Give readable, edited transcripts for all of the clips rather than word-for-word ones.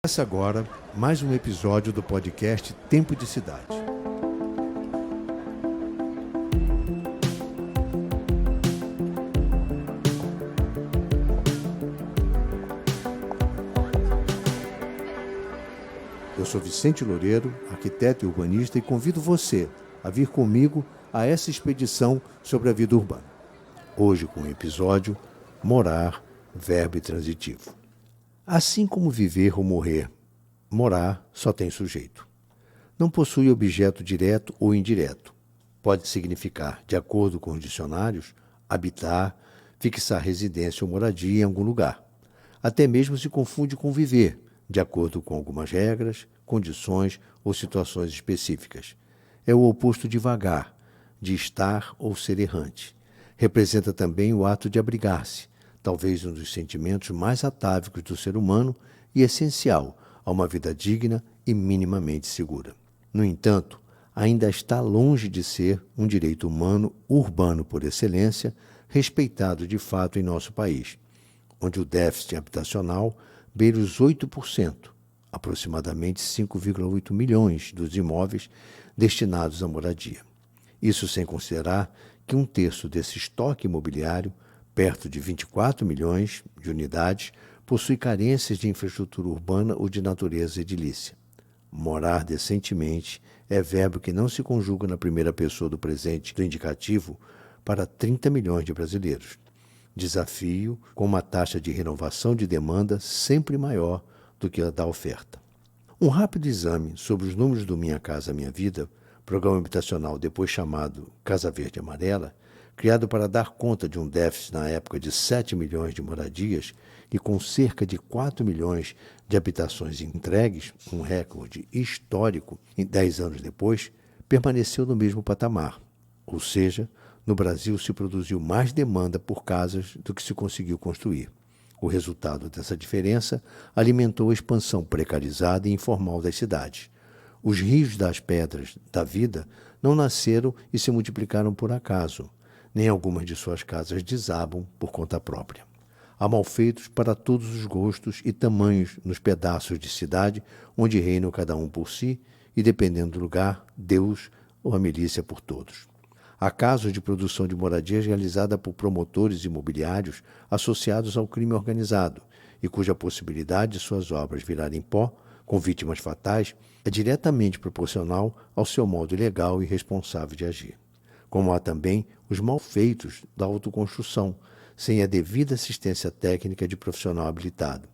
Começa agora mais um episódio do podcast Tempo de Cidade. Eu sou Vicente Loureiro, arquiteto e urbanista, e convido você a vir comigo a essa expedição sobre a vida urbana. Hoje com o episódio Morar, verbo transitivo. Assim como viver ou morrer, morar só tem sujeito. Não possui objeto direto ou indireto. Pode significar, de acordo com os dicionários, habitar, fixar residência ou moradia em algum lugar. Até mesmo se confunde com viver, de acordo com algumas regras, condições ou situações específicas. É o oposto de vagar, de estar ou ser errante. Representa também o ato de abrigar-se, talvez um dos sentimentos mais atávicos do ser humano e essencial a uma vida digna e minimamente segura. No entanto, ainda está longe de ser um direito humano urbano por excelência, respeitado de fato em nosso país, onde o déficit habitacional beira os 8%, aproximadamente 5,8 milhões dos imóveis destinados à moradia. Isso sem considerar que um terço desse estoque imobiliário, perto de 24 milhões de unidades, possui carências de infraestrutura urbana ou de natureza edilícia. Morar decentemente é verbo que não se conjuga na primeira pessoa do presente do indicativo para 30 milhões de brasileiros. Desafio com uma taxa de renovação de demanda sempre maior do que a da oferta. Um rápido exame sobre os números do Minha Casa Minha Vida, programa habitacional depois chamado Casa Verde Amarela, criado para dar conta de um déficit na época de 7 milhões de moradias e com cerca de 4 milhões de habitações entregues, um recorde histórico, 10 anos depois, permaneceu no mesmo patamar. Ou seja, no Brasil se produziu mais demanda por casas do que se conseguiu construir. O resultado dessa diferença alimentou a expansão precarizada e informal das cidades. Os rios das pedras da vida não nasceram e se multiplicaram por acaso. Nem algumas de suas casas desabam por conta própria. Há malfeitos para todos os gostos e tamanhos nos pedaços de cidade onde reinam cada um por si e, dependendo do lugar, Deus ou a milícia por todos. Há casos de produção de moradias realizada por promotores imobiliários associados ao crime organizado e cuja possibilidade de suas obras virarem pó, com vítimas fatais, é diretamente proporcional ao seu modo ilegal e irresponsável de agir. Como há também os malfeitos da autoconstrução, sem a devida assistência técnica de profissional habilitado,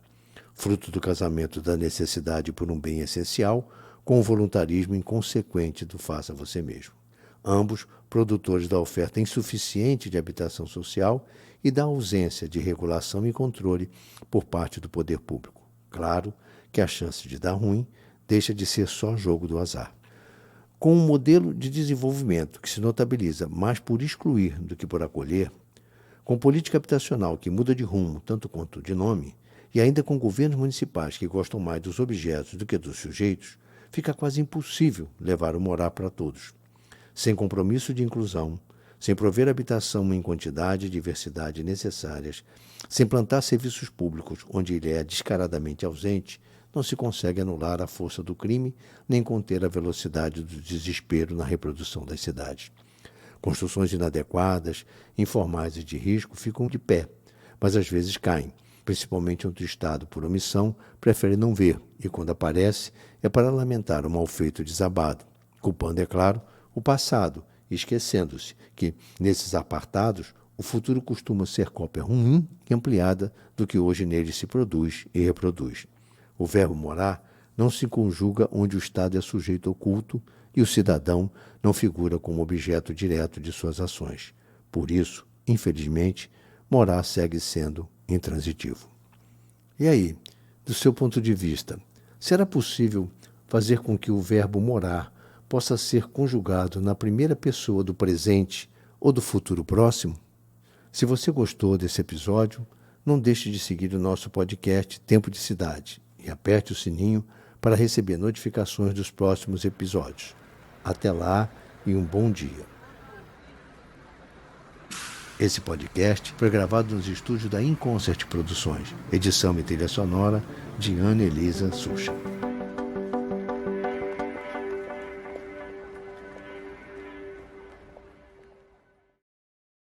fruto do casamento da necessidade por um bem essencial com o voluntarismo inconsequente do faça você mesmo. Ambos produtores da oferta insuficiente de habitação social e da ausência de regulação e controle por parte do poder público. Claro que a chance de dar ruim deixa de ser só jogo do azar. Com um modelo de desenvolvimento que se notabiliza mais por excluir do que por acolher, com política habitacional que muda de rumo tanto quanto de nome, e ainda com governos municipais que gostam mais dos objetos do que dos sujeitos, fica quase impossível levar o morar para todos. Sem compromisso de inclusão, sem prover habitação em quantidade e diversidade necessárias, sem plantar serviços públicos onde ele é descaradamente ausente, não se consegue anular a força do crime nem conter a velocidade do desespero na reprodução das cidades. Construções inadequadas, informais e de risco ficam de pé, mas às vezes caem, principalmente onde o Estado, por omissão, prefere não ver e, quando aparece, é para lamentar o mal feito desabado, culpando, é claro, o passado, esquecendo-se que, nesses apartados, o futuro costuma ser cópia ruim e ampliada do que hoje nele se produz e reproduz. O verbo morar não se conjuga onde o Estado é sujeito oculto e o cidadão não figura como objeto direto de suas ações. Por isso, infelizmente, morar segue sendo intransitivo. E aí, do seu ponto de vista, será possível fazer com que o verbo morar possa ser conjugado na primeira pessoa do presente ou do futuro próximo? Se você gostou desse episódio, não deixe de seguir o nosso podcast Tempo de Cidade e aperte o sininho para receber notificações dos próximos episódios. Até lá e um bom dia. Esse podcast foi gravado nos estúdios da Inconcert Produções. Edição e trilha sonora de Ana Elisa Sucha.